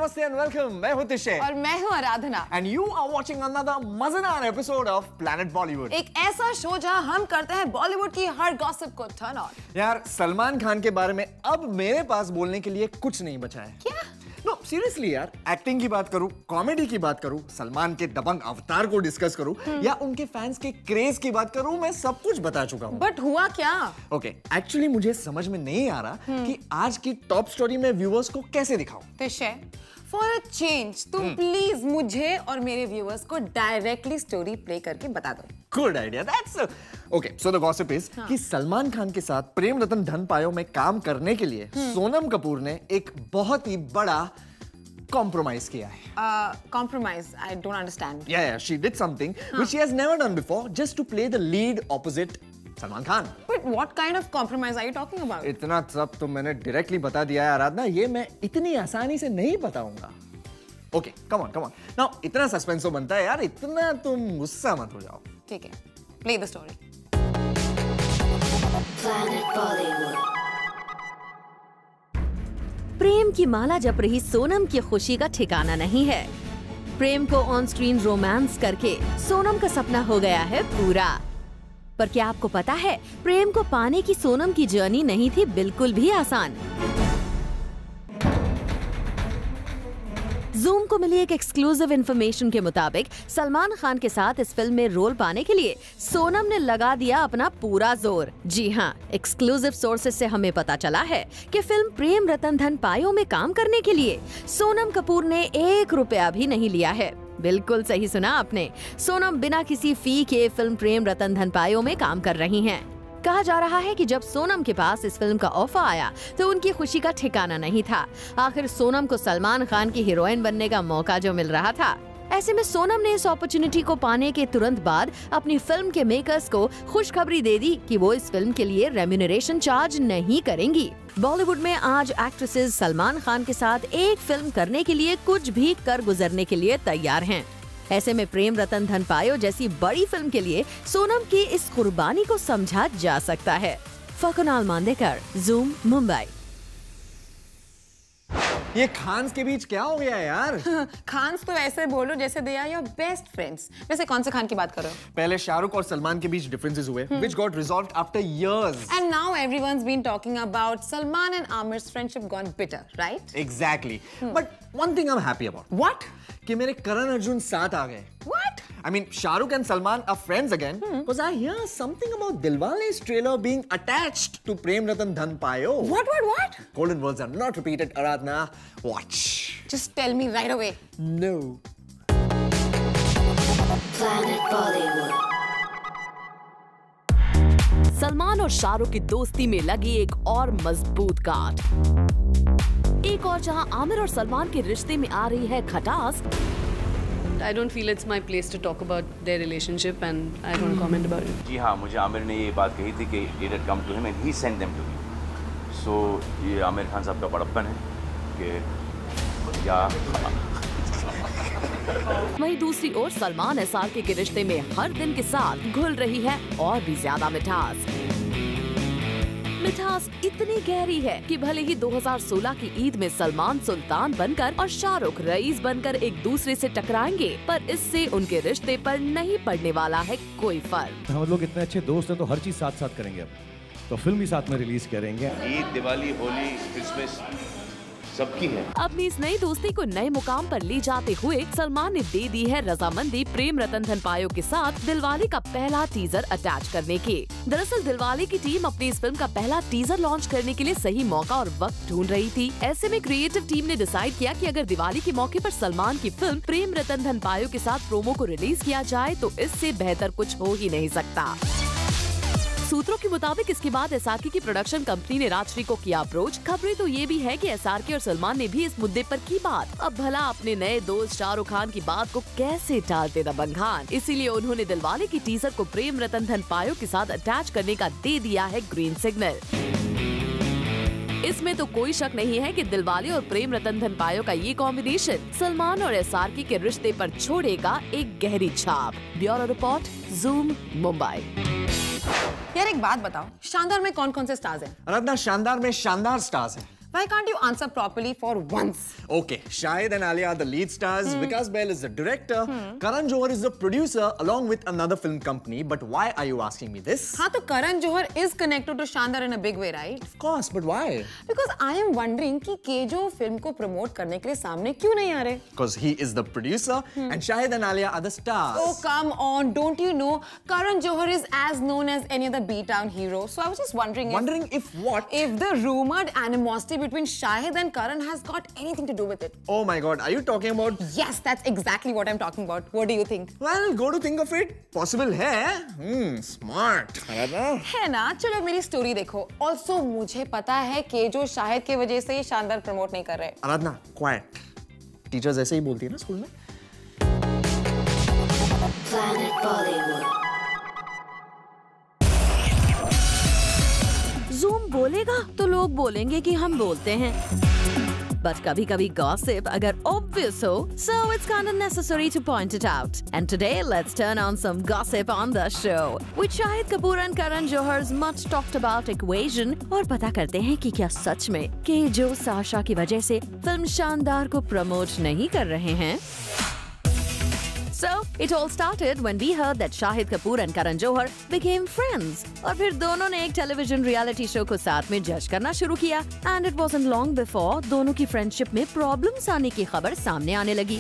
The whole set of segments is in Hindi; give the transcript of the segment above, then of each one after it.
नमस्ते एंड वेलकम। मैं हूं तिशे और मैं हूं Aradhana and you are watching another मजेदार एपिसोड ऑफ प्लैनेट बॉलीवुड। एक ऐसा शो जहां हम करते हैं बॉलीवुड की हर गॉसिप को टर्न ऑन। यार सलमान खान के बारे में अब मेरे पास बोलने के लिए कुछ नहीं बचा है। क्या? नो सीरियसली यार, एक्टिंग की बात करूं, कॉमेडी की बात करूं, सलमान के दबंग अवतार को डिस्कस करूं या उनके फैंस के क्रेज की बात करूं, मैं सब कुछ बता चुका हूं। बट हुआ क्या? ओके, एक्चुअली मुझे समझ में नहीं आ रहा कि आज की टॉप स्टोरी में व्यूअर्स को कैसे दिखाऊं। तिशे, फॉर अ चेंज तुम प्लीज मुझे और मेरे व्यूअर्स को डायरेक्टली स्टोरी प्ले करके बता दो। Good idea, that's okay. So the gossip is कि सलमान खान के साथ प्रेम रतन धन पायो में काम करने के लिए सोनम कपूर ने एक बहुत ही बड़ा कॉम्प्रोमाइज किया है। Compromise? I don't understand. Yeah, she did something which she has never done before just to play the lead opposite Salman Khan. But what kind of compromise are you talking about? इतना सब तो मैंने डायरेक्टली बता दिया है आराधना, ये मैं इतनी आसानी से नहीं बताऊंगा। Okay, come on. नाउ इतना सस्पेंस तो बनता है यार, इतना तुम गुस्सा मत हो जाओ। ठीक है, play the story. Planet Bollywood. प्रेम की माला जप रही सोनम की खुशी का ठिकाना नहीं है। प्रेम को ऑन स्क्रीन रोमांस करके सोनम का सपना हो गया है पूरा। पर क्या आपको पता है, प्रेम को पाने की सोनम की जर्नी नहीं थी बिल्कुल भी आसान। जूम को मिली एक एक्सक्लूसिव इंफॉर्मेशन के मुताबिक सलमान खान के साथ इस फिल्म में रोल पाने के लिए सोनम ने लगा दिया अपना पूरा जोर। जी हाँ, एक्सक्लूसिव सोर्सेज से हमें पता चला है कि फिल्म प्रेम रतन धन पायो में काम करने के लिए सोनम कपूर ने 1 रुपया भी नहीं लिया है। बिल्कुल सही सुना आपने, सोनम बिना किसी फी के फिल्म प्रेम रतन धन पायो में काम कर रही हैं। कहा जा रहा है कि जब सोनम के पास इस फिल्म का ऑफर आया तो उनकी खुशी का ठिकाना नहीं था। आखिर सोनम को सलमान खान की हीरोइन बनने का मौका जो मिल रहा था। ऐसे में सोनम ने इस अपॉर्चुनिटी को पाने के तुरंत बाद अपनी फिल्म के मेकर्स को खुशखबरी दे दी कि वो इस फिल्म के लिए रेम्यूनरेशन चार्ज नहीं करेंगी। बॉलीवुड में आज एक्ट्रेसेस सलमान खान के साथ एक फिल्म करने के लिए कुछ भी कर गुजरने के लिए तैयार हैं। ऐसे में प्रेम रतन धन पायो जैसी बड़ी फिल्म के लिए सोनम की इस कुर्बानी को समझा जा सकता है। फकुनाल मांदेकर, जूम, मुंबई। ये खान्स के बीच क्या हो गया यार? खान्स तो ऐसे बोलो जैसे they are your best friends. वैसे कौन से खान की बात कर रहे हो? पहले शाहरुख और सलमान के बीच डिफरेंसेस हुए which got resolved after years. And now everyone's been talking about Salman and Amir's friendship gone bitter, right? Exactly. But one thing I'm happy about. What? कि मेरे करण अर्जुन साथ आ गए। What? I mean, Shahrukh and Salman are friends again because I hear something about Dilwale's trailer being attached to Prem Ratan Dhan Payo. What? Golden words are not repeated, Aradhana. Watch. Just tell me right away. No. Planet Bollywood. Salman और शाहरुख की दोस्ती में लगी एक और मजबूत गांठ। एक और जहां आमिर और सलमान के रिश्ते में आ रही है खटास, I don't feel it's my place to talk about their relationship and I don't comment about it. जी हाँ, मुझे आमिर ने ये बात कही थी कि it had come to him and he sent them to me. So ये आमिर खान साहब का बड़प्पन है कि या वहीं दूसरी ओर सलमान एसआरके के रिश्ते में हर दिन के साथ घुल रही है और भी ज्यादा मिठास। मिठास इतनी गहरी है कि भले ही 2016 की ईद में सलमान सुल्तान बनकर और शाहरुख रईस बनकर एक दूसरे से टकराएंगे, पर इससे उनके रिश्ते पर नहीं पड़ने वाला है कोई फर्क। हम लोग इतने अच्छे दोस्त हैं तो हर चीज साथ साथ करेंगे। अब तो फिल्म भी साथ में रिलीज करेंगे। ईद, दिवाली, होली, क्रिसमस सबकी है। अपनी इस नई दोस्ती को नए मुकाम पर ले जाते हुए सलमान ने दे दी है रजामंदी प्रेम रतन धन पायो के साथ दिलवाले का पहला टीजर अटैच करने की। दरअसल दिलवाले की टीम अपनी इस फिल्म का पहला टीजर लॉन्च करने के लिए सही मौका और वक्त ढूंढ रही थी। ऐसे में क्रिएटिव टीम ने डिसाइड किया कि अगर दिवाली के मौके पर सलमान की फिल्म प्रेम रतन धन पायो के साथ प्रोमो को रिलीज किया जाए तो इससे बेहतर कुछ हो ही नहीं सकता। सूत्रों के मुताबिक इसके बाद एसआरके की प्रोडक्शन कंपनी ने राजश्री को किया अप्रोच। खबरें तो ये भी है कि एसआरके और सलमान ने भी इस मुद्दे पर की बात। अब भला अपने नए दोस्त शाहरुख खान की बात को कैसे टालते दबंग खान, इसीलिए उन्होंने दिलवाले की टीजर को प्रेम रतन धन पायो के साथ अटैच करने का दे दिया है ग्रीन सिग्नल। इसमें तो कोई शक नहीं है कि दिलवाले और प्रेम रतन धन पायो का ये कॉम्बिनेशन सलमान और एसआरके के रिश्ते पर छोड़ेगा एक गहरी छाप। Bureau report, zoom, Mumbai. यार एक बात बताओ, शानदार में कौन कौन से स्टार्स हैं? आराधना, शानदार में शानदार स्टार्स हैं। Why can't you answer properly for once? Okay, Shahid and Alia are the lead stars. Vikas Bahl is the director. Karan Johar is the producer along with another film company. But why are you asking me this? हाँ तो Karan Johar is connected to Shandar in a big way, right? Of course, but why? Because I am wondering कि केजो फिल्म को प्रमोट करने के लिए सामने क्यों नहीं आ रहे? Because he is the producer and Shahid and Alia are the stars. Oh come on, don't you know Karan Johar is as known as any other B-town hero? So I was just wondering. If what? If the rumored animosity between Shahid and Karan has got anything to do with it. Oh my God, are you talking about? Yes, that's exactly what I'm talking about. What do you think? Well, go to think of it. Possible है. Smart. है ना? चलो मेरी स्टोरी देखो. Also मुझे पता है कि जो शाहिद की वजह से शानदार प्रमोट नहीं कर रहे. आराधना, quiet. Teachers ऐसे ही बोलती है ना स्कूल में. Planet Bollywood. Zoom बोलेगा तो लोग बोलेंगे कि हम बोलते हैं. But कभी-कभी gossip अगर obvious हो, so it's kind of necessary to point it out. And today let's turn on some gossip on the show with Shahid Kapoor and Karan Johar's much talked about equation. और पता करते हैं कि क्या सच में कि जो साशा की वजह से फिल्म शानदार को प्रमोट नहीं कर रहे हैं. So, it all started when we heard that Shahid Kapoor and Karan Johar became friends. और फिर दोनों ने एक टेलीविजन रियलिटी शो को साथ में जज करना शुरू किया. And it wasn't long before दोनों की फ्रेंडशिप में प्रॉब्लम्स आने की खबर सामने आने लगी.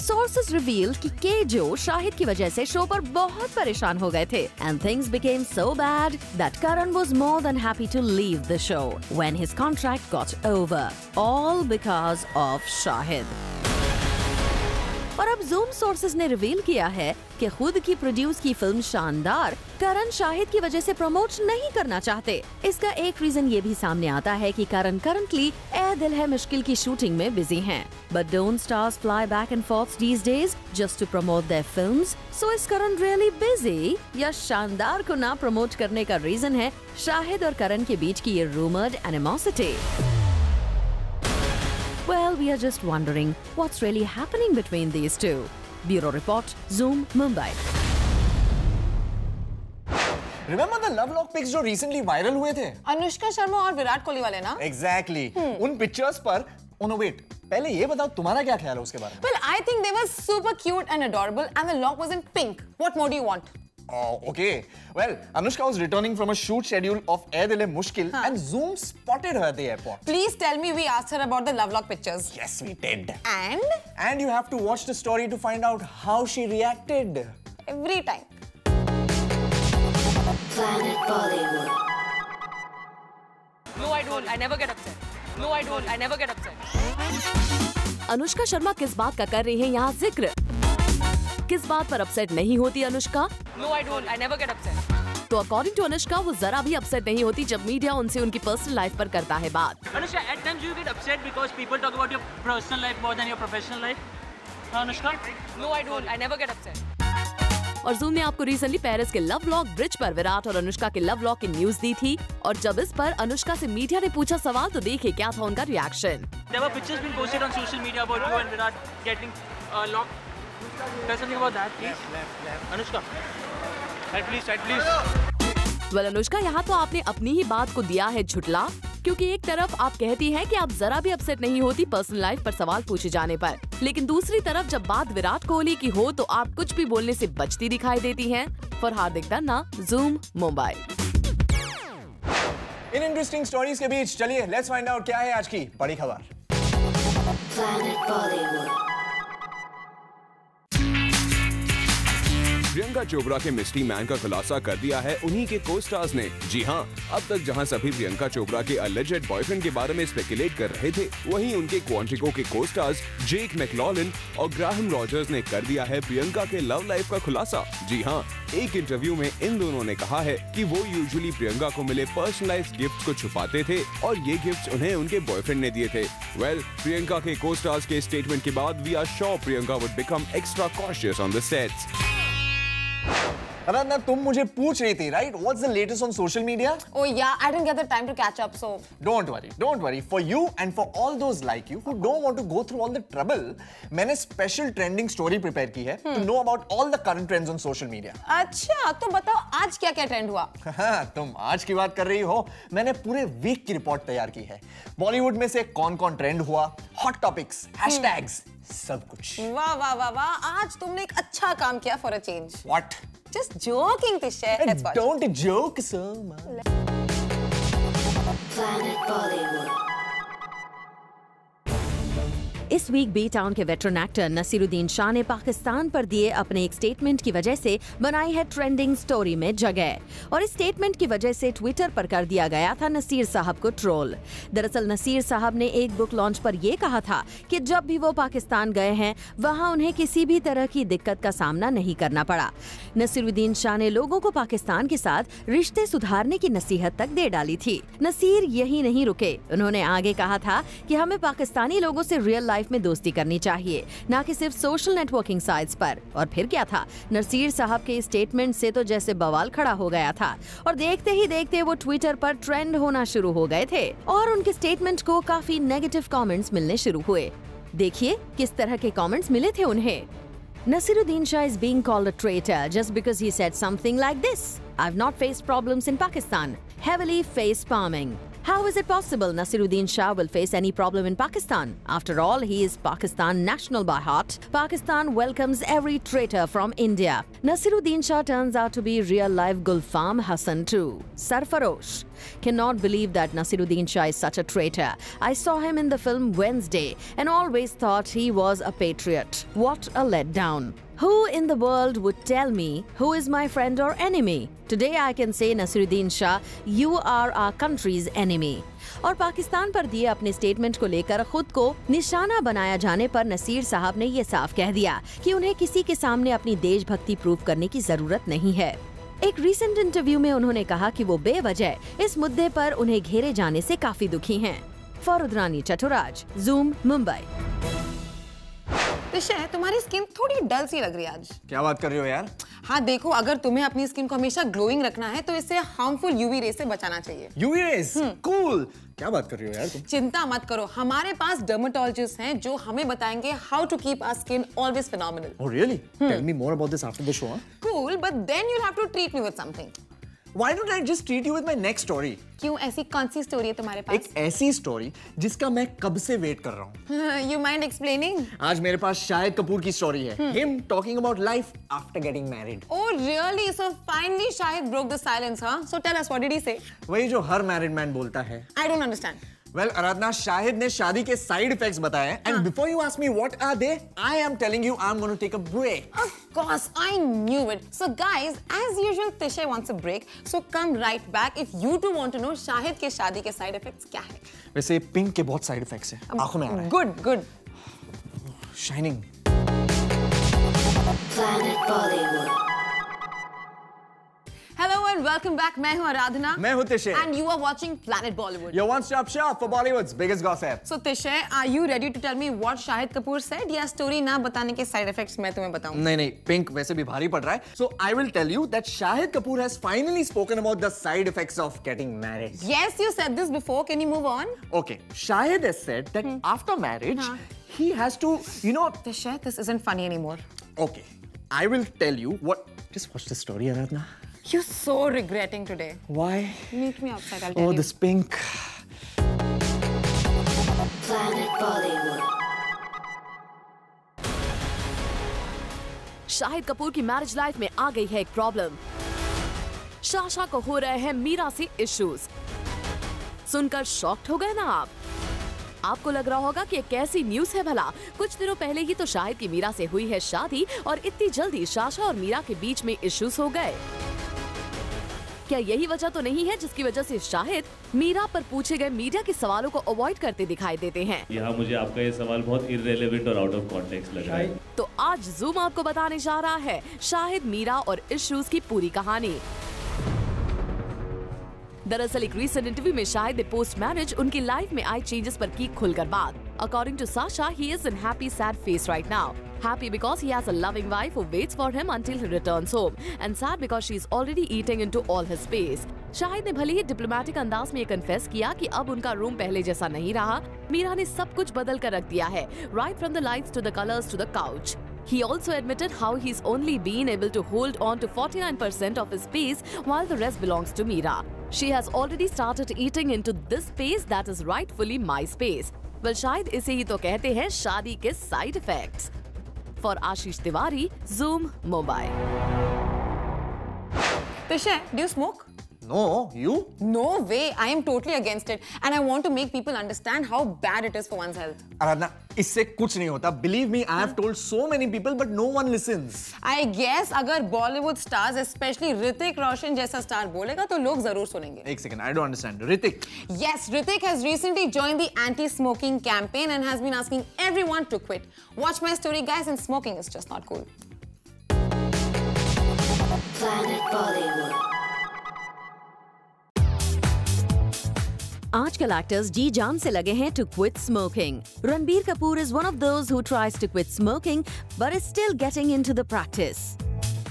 Sources revealed कि केजो शाहिद की वजह से शो पर बहुत परेशान हो गए थे. And things became so bad that Karan was more than happy to leave the show when his contract got over. All because of Shahid. और अब Zoom सोर्सेज ने रिवील किया है कि खुद की प्रोड्यूस की फिल्म शानदार करण शाहिद की वजह से प्रमोट नहीं करना चाहते. इसका एक रीजन ये भी सामने आता है कि करण करंटली ए दिल है मुश्किल की शूटिंग में बिजी हैं. But don't stars fly back and forth these days just to promote their films? So is Karan really busy या शानदार को ना प्रमोट करने का रीजन है शाहिद और करण के बीच की ये rumoured animosity? Well, we are just wondering what's really happening between these two. Bureau Report, Zoom, Mumbai. Remember the love lock pics जो recently viral हुए थे? अनुष्का शर्मा और विराट कोहली वाले ना? Exactly. उन pictures पर, oh no wait, पहले ये बताओ तुम्हारा क्या ख्याल है उसके बारे में? Well, I think they were super cute and adorable, and the lock was in pink. What more do you want? Oh, okay. Well, Anushka was returning from a shoot schedule of Ae Dil Hai Mushkil and Zoom spotted her at the airport. Please tell me we asked her about the love lock pictures. Yes, we did. And? And you have to watch the story to find out how she reacted. Every time. Planet Bollywood. No, I don't. I never get upset. No, I don't. I never get upset. Anushka Sharma किस बात का कर रही है यहाँ जिक्र? किस बात पर अपसेट नहीं होती Anushka? No, I don't. I never get upset. तो अकॉर्डिंग टू अनुष्का वो जरा भी अपसेट नहीं होती जब मीडिया उनसे उनकी पर्सनल लाइफ पर करता है बात. Anushka, at times you get upset because people talk about your personal life more than your professional life. Anushka? No, I don't. I never get upset. और Zoom ने आपको रिसेंटली पेरिस के लव लॉक ब्रिज पर विराट और अनुष्का के लव लॉक की न्यूज दी थी. और जब इस पर अनुष्का से मीडिया ने पूछा सवाल तो देखिए क्या था उनका reaction. There were pictures being posted on social media about you and Virat getting locked. Tell something about that, please. Anushka, side please. Well, Anushka यहाँ तो आपने अपनी ही बात को दिया है झुटला, क्योंकि एक तरफ आप कहती हैं कि आप जरा भी अपसेट नहीं होती पर्सनल लाइफ पर सवाल पूछे जाने पर, लेकिन दूसरी तरफ जब बात विराट कोहली की हो तो आप कुछ भी बोलने से बचती दिखाई देती हैं. For Hardik Dhanna, Zoom, Mumbai. In interesting stories के बीच चलिए लेट्स फाइंड आउट क्या है आज की बड़ी खबर. Planet Bollywood. प्रियंका चोपड़ा के मिस्ट्री मैन का खुलासा कर दिया है उन्हीं के को स्टार्स ने. जी हाँ, अब तक जहां सभी प्रियंका चोपड़ा के अलेजेड बॉयफ्रेंड के बारे में स्पेकुलेट कर रहे थे, वहीं उनके क्वांटिको के को स्टार्स जेक मैकलॉलिन और ग्राहम रॉजर्स ने कर दिया है प्रियंका के लव लाइफ का खुलासा. जी हाँ, एक इंटरव्यू में इन दोनों ने कहा है कि वो यूजुअली प्रियंका को मिले पर्सनलाइज्ड गिफ्ट को छुपाते थे और ये गिफ्ट उन्हें उनके बॉयफ्रेंड ने दिए थे. वेल, प्रियंका के को स्टार्स के स्टेटमेंट के बाद we are sure Priyanka would become extra cautious on the sets. Aradhana, तुम मुझे पूछ रही थी, right? What's the latest on social media? Oh yeah, I didn't get the time to catch up, so. Don't worry. For you and for all those like you who don't want to go through all the trouble, मैंने special trending story prepare की है to know about all the current trends on social media. अच्छा, तो बताओ आज क्या-क्या ट्रेंड हुआ? हाँ, तुम आज की बात कर रही हो, मैंने पूरे वीक की रिपोर्ट तैयार की है। बॉलीवुड में से कौन-कौन ट्रेंड हुआ, हॉट टॉपिक्स, हैशटैग्स, सब कुछ। वाह, आज तुमने एक अच्छा काम किया for a change. What? Just joking, Tisha. Let's watch. Don't joke so much. Planet Bollywood. इस वीक बी टाउन के वेटरन एक्टर नसीरुद्दीन शाह ने पाकिस्तान पर दिए अपने एक स्टेटमेंट की वजह से बनाई है ट्रेंडिंग स्टोरी में जगह, और इस स्टेटमेंट की वजह से ट्विटर पर कर दिया गया था नसीर साहब को ट्रोल। दरअसल नसीर साहब ने एक बुक लॉन्च पर ये कहा था कि जब भी वो पाकिस्तान गए हैं वहाँ उन्हें किसी भी तरह की दिक्कत का सामना नहीं करना पड़ा। नसीरुद्दीन शाह ने लोगों को पाकिस्तान के साथ रिश्ते सुधारने की नसीहत तक दे डाली थी। नसीर यही नहीं रुके, उन्होंने आगे कहा था कि हमें पाकिस्तानी लोगों से रियल लाइफ में दोस्ती करनी चाहिए, ना कि सिर्फ सोशल नेटवर्किंग साइट्स पर। और फिर क्या था, नसीर साहब के स्टेटमेंट से तो जैसे बवाल खड़ा हो गया था और देखते ही देखते वो ट्विटर पर ट्रेंड होना शुरू हो गए थे और उनके स्टेटमेंट को काफी नेगेटिव कमेंट्स मिलने शुरू हुए। देखिए किस तरह के कमेंट्स मिले थे उन्हें। Nasiruddin Shah is being called a traitor just because he said something like this. I've not faced problems in Pakistan. Heavily face palming. How is it possible Nasiruddin Shah will face any problem in Pakistan? After all, he is Pakistan national by heart. Pakistan welcomes every traitor from India. Nasiruddin Shah turns out to be real-life Gulfam Hassan too. Sarfarosh. Cannot believe that Nasiruddin Shah is such a traitor. I saw him in the film Wednesday and always thought he was a patriot. What a letdown. Who in the world would tell me who is my friend or enemy? Today I can say Nasiruddin Shah, you are our country's enemy. और पाकिस्तान पर दिए अपने स्टेटमेंट को लेकर खुद को निशाना बनाया जाने पर नसीर साहब ने ये साफ कह दिया कि उन्हें किसी के सामने अपनी देशभक्ति प्रूव करने की जरूरत नहीं है। एक रीसेंट इंटरव्यू में उन्होंने कहा कि वो बेवजह इस मुद्दे पर उन्हें घेरे जाने से काफी दुखी हैं। फरुद्रानी चटुराज, जूम, मुंबई। तिशा, तुम्हारी स्किन थोड़ी डल सी लग रही है आज। क्या बात कर रही हो यार? हाँ देखो, अगर तुम्हें अपनी स्किन को हमेशा ग्लोइंग रखना है तो इसे हार्मफुल यूवी रे से बचाना चाहिए। UV rays? कूल। क्या बात कर रही हो यार तुम? चिंता मत करो, हमारे पास डर्मेटोलॉजिस्ट हैं जो हमें बताएंगे how to keep our skin always phenomenal. Oh really? Tell me more about this after the show. Cool, but then you'll have to treat me with something. Why don't I just treat you with my next story? क्यों, ऐसी कौन सी स्टोरी है तुम्हारे पास? एक ऐसी स्टोरी जिसका मैं कब से वेट कर रहा हूँ। You mind explaining? आज मेरे पास शाहिद कपूर की स्टोरी है। Him talking about life after getting married. Oh really? So finally Shahid broke the silence, huh? So tell us, what did he say? वही जो हर मैरिड मैन बोलता है। I don't understand. Well, आराधना, शाहिद ने शादी के साइड इफेक्ट्स बताए हैं, and before you ask me what are they, I am telling you I'm going to take a break. Of course, I knew it. So guys, as usual, Tisha wants a break. So come right back if you too want to know Shahid के शादी के साइड इफेक्ट्स क्या है। वैसे पिंक के बहुत साइड इफेक्ट्स हैं, आंखों में आ रहा है। Good, good. Shining. Planet Bollywood. Hello and welcome back. मैं हूँ आराधना। मैं हूँ Tisha. And you are watching Planet Bollywood. Your one-stop shop for Bollywood's biggest gossip. So Tisha, are you ready to tell me what Shahid Kapoor said? या स्टोरी ना बताने के साइड इफेक्ट्स मैं तुम्हें बताऊँ? नहीं, पिंक वैसे भी भारी पड़ रहा है. So I will tell you that Shahid Kapoor has finally spoken about the side effects of getting married. Yes, you said this before. Can you move on? Okay, Shahid has said that after marriage, he has to, Tisha, this isn't funny anymore. Okay, I will tell you what. Just watch the story, Aradhana. You're so regretting today. Why? Meet me outside, I'll tell you. Oh, this pink. Planet Bollywood. Shahid Kapoor की मैरिज लाइफ में आ गई है एक प्रॉब्लम। शाशा को हो रहे हैं मीरा से इश्यूज। सुनकर शॉक्ड हो गए ना आप? आपको लग रहा होगा कि एक कैसी न्यूज है भला। कुछ दिनों पहले ही तो शाहिद की मीरा से हुई है शादी और इतनी जल्दी शाशा और मीरा के बीच में इश्यूज हो गए। क्या यही वजह तो नहीं है जिसकी वजह से शाहिद मीरा पर पूछे गए मीडिया के सवालों को अवॉइड करते दिखाई देते हैं? यहाँ मुझे आपका ये सवाल बहुत इररिलेवेंट और आउट ऑफ कॉन्टेक्स्ट लग रहा है। तो आज जूम आपको बताने जा रहा है शाहिद, मीरा और इश्यूज की पूरी कहानी। दरअसल एक रीसेंट इंटरव्यू में शाहिद ने पोस्ट मैरिज उनकी लाइफ में आए चेंजेस पर की खुलकर बात। According to Sasha, he is in happy sad phase right now. Happy because he has a loving wife who waits for him until he returns home, and sad because she is already eating into all his space. Shahid ने भले ही डिप्लोमेटिक अंदाज में ये कन्फेस किया कि अब उनका रूम पहले जैसा नहीं रहा, मीरा ने सब कुछ बदल कर रख दिया है, right from the lights to the colors to the couch. He also admitted how he's only been able to hold on to 49% of his space while the rest belongs to Meera. She has already started eating into this space that is rightfully my space. Well, शायद इसे ही तो कहते हैं शादी के side effects. For Ashish Tiwari, Zoom, Mumbai. Tisha, do you smoke? No, you? No way. I am totally against it, and I want to make people understand how bad it is for one's health. Aradhana, इससे कुछ नहीं होता. Believe me, I have told so many people, but no one listens. I guess अगर Bollywood stars, especially Hrithik Roshan जैसा star बोलेगा तो लोग जरूर सुनेंगे. एक second, I don't understand. Hrithik. Yes, Hrithik has recently joined the anti-smoking campaign and has been asking everyone to quit. Watch my story, guys, and smoking is just not cool. Planet Bollywood. आजकल एक्टर्स जी जान से लगे हैं to quit smoking. Ranbir Kapoor is one of those who tries to quit smoking but is still getting into the practice.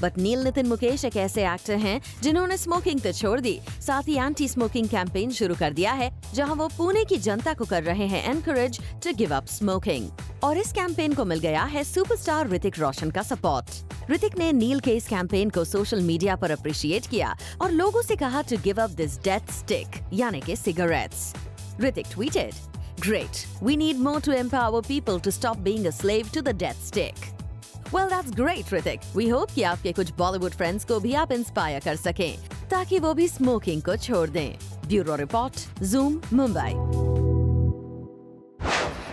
But Neil Nitin Mukesh एक ऐसे एक्टर हैं जिन्होंने स्मोकिंग तो छोड़ दी, साथ ही एंटी स्मोकिंग कैंपेन शुरू कर दिया है, जहां वो पुणे की जनता को कर रहे हैं encourage to give up smoking. और इस कैंपेन को मिल गया है सुपरस्टार ऋतिक रोशन का सपोर्ट. ऋतिक ने नील के इस कैंपेन को सोशल मीडिया पर अप्रिशिएट किया और लोगों से कहा to give up this death stick यानी कि cigarettes. Hrithik tweeted, "Great, we need more to empower people to stop being a slave to the death stick." Well, that's great, Hrithik. We hope कि आपके कुछ बॉलीवुड फ्रेंड्स को भी आप इंस्पायर कर सकें ताकि वो भी स्मोकिंग को छोड़ दें. Bureau report, Zoom, Mumbai.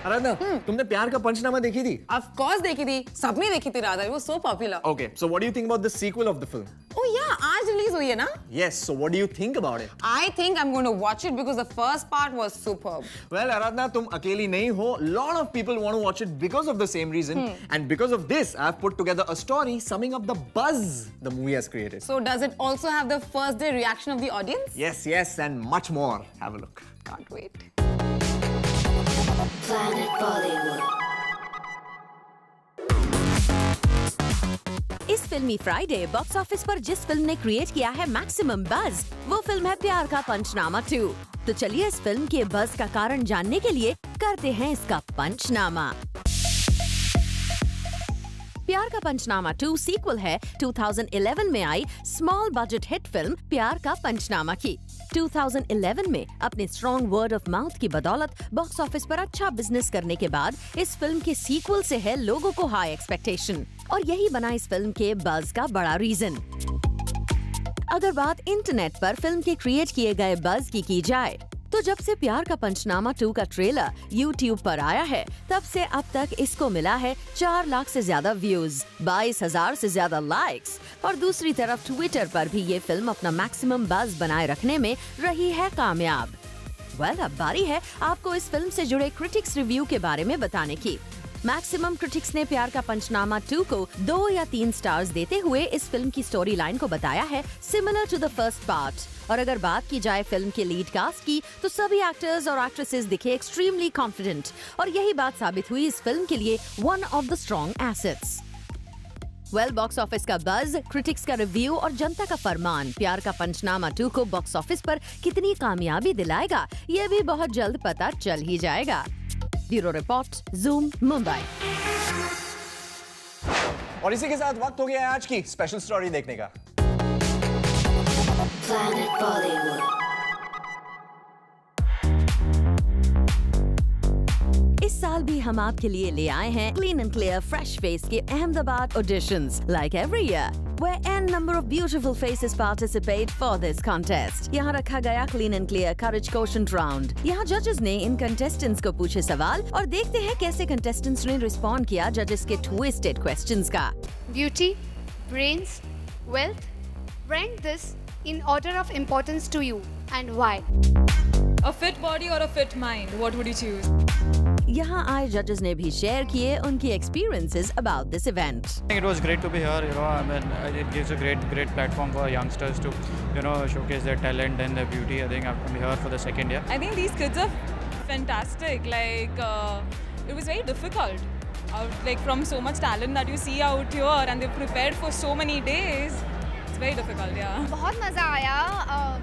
Aradhana, तुमने प्यार का पंचनामा देखी थी? Of course देखी थी. सबने देखी थी Radha. It was so popular. Okay, so what do you think about the sequel of the film? Oh yeah, आज रिलीज हुई है ना? Yes, so what do you think about it? I think I'm going to watch it because the first part was superb. Well, Aradhana, तुम अकेली नहीं हो. Lot of people want to watch it because of the same reason, and because of this, I've put together a story summing up the buzz the movie has created. So does it also have the first day reaction of the audience? Yes, yes, and much more. Have a look. Can't wait. Planet Bollywood. इस फिल्मी फ्राइडे बॉक्स ऑफिस पर जिस फिल्म ने क्रिएट किया है मैक्सिमम बज़, वो फिल्म है प्यार का पंचनामा 2. तो चलिए इस फिल्म के बज़ का कारण जानने के लिए करते हैं इसका पंचनामा. प्यार का पंचनामा 2 सीक्वल है 2011 में आई स्मॉल बजट हिट फिल्म प्यार का पंचनामा की. 2011 में अपने स्ट्रॉन्ग वर्ड ऑफ माउथ की बदौलत बॉक्स ऑफिस पर अच्छा बिजनेस करने के बाद इस फिल्म के सीक्वल से है लोगों को हाई एक्सपेक्टेशन, और यही बना इस फिल्म के बज़ का बड़ा रीजन. अगर बात इंटरनेट पर फिल्म के क्रिएट किए गए बज़ की जाए तो जब से प्यार का पंचनामा 2 का ट्रेलर YouTube पर आया है तब से अब तक इसको मिला है 4 लाख से ज्यादा व्यूज, 22,000 से ज्यादा लाइक्स, और दूसरी तरफ ट्विटर पर भी ये फिल्म अपना मैक्सिमम बज़ बनाए रखने में रही है कामयाब. अब बारी है आपको इस फिल्म से जुड़े क्रिटिक्स रिव्यू के बारे में बताने की. मैक्सिमम क्रिटिक्स ने प्यार का पंचनामा 2 को 2 या 3 स्टार्स देते हुए इस फिल्म की स्टोरी लाइन को बताया है similar to the first part. और अगर बात की जाए फिल्म के लीड कास्ट की तो सभी एक्टर्स और एक्ट्रेसेस दिखे एक्सट्रीमली कॉन्फिडेंट, और यही बात साबित हुई इस फिल्म के लिए one of the strong assets. Box office का बज़, क्रिटिक्स का रिव्यू और जनता का फरमान प्यार का पंचनामा 2 को बॉक्स ऑफिस पर कितनी कामयाबी दिलाएगा ये भी बहुत जल्द पता चल ही जाएगा. Bureau report, Zoom, Mumbai. और इसी के साथ वक्त हो गया है आज की स्पेशल स्टोरी देखने का. Planet Bollywood. इस साल भी हम आपके लिए ले आए हैं clean and clear fresh face के Ahmedabad auditions. Like every year, where n number of beautiful faces participate for this contest. यहाँ रखा गया clean and clear courage quotient round. यहाँ जजेस ने इन कंटेस्टेंट्स को पूछे सवाल और देखते हैं कैसे कंटेस्टेंट्स ने रिस्पॉन्ड किया जजेस के ट्विस्टेड क्वेश्चंस का. Beauty, brains, wealth. Rank this in order of importance to you and why. A fit body or a fit mind? What would you choose? यहाँ आए जजेस ने भी शेयर किए उनकी experiences about this event. It was great to be here. I mean, it gives a great platform for youngsters to, showcase their talent and their beauty. I think I'm here for the second year. I think these kids are fantastic. Like it was very difficult. Like from so much talent that you see out here, and they've prepared for so many days. It's very difficult, yeah. बहुत मजा आया.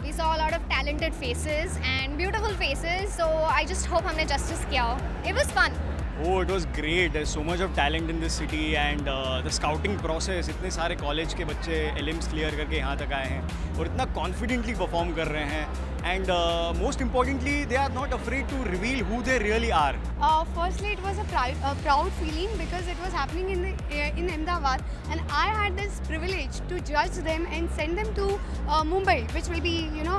We saw a lot of talented faces and beautiful faces. So I just hope हमने justice किया. It was fun. Oh, it was great. There's so much of talent in this city, and the scouting process. इतने सारे कॉलेज के बच्चे एलिम्स क्लियर करके यहाँ तक आए हैं और इतना कॉन्फिडेंटली परफॉर्म कर रहे हैं. And most importantly, they are not afraid to reveal who they really are. Firstly, it was a proud feeling because it was happening in Ahmedabad, and I had this privilege to judge them and send them to Mumbai, which will be,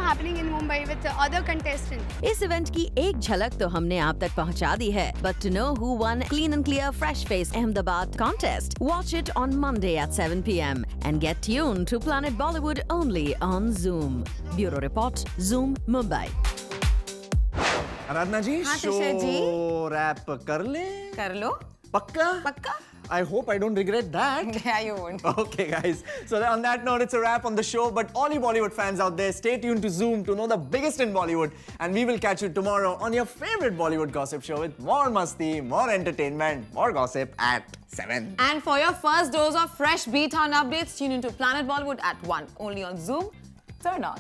happening in Mumbai with the other contestants. इस इवेंट की एक झलक तो हमने आप तक पहुंचा दी है. But to know who won Clean and Clear Fresh Face Ahmedabad contest, watch it on Monday at 7 p.m. and get tuned to Planet Bollywood only on Zoom. Bureau Report, Zoom, Mumbai. Aradhana ji, show rap कर ले? कर लो. पक्का? पक्का. I hope I don't regret that. Yeah, you won't. Okay, guys. So on that note, it's a wrap on the show. But all you Bollywood fans out there, stay tuned to Zoom to know the biggest in Bollywood. And we will catch you tomorrow on your favorite Bollywood gossip show with more masti, more entertainment, more gossip at 7. And for your first dose of fresh beat-on updates, tune into Planet Bollywood at 1. Only on Zoom. Turn on.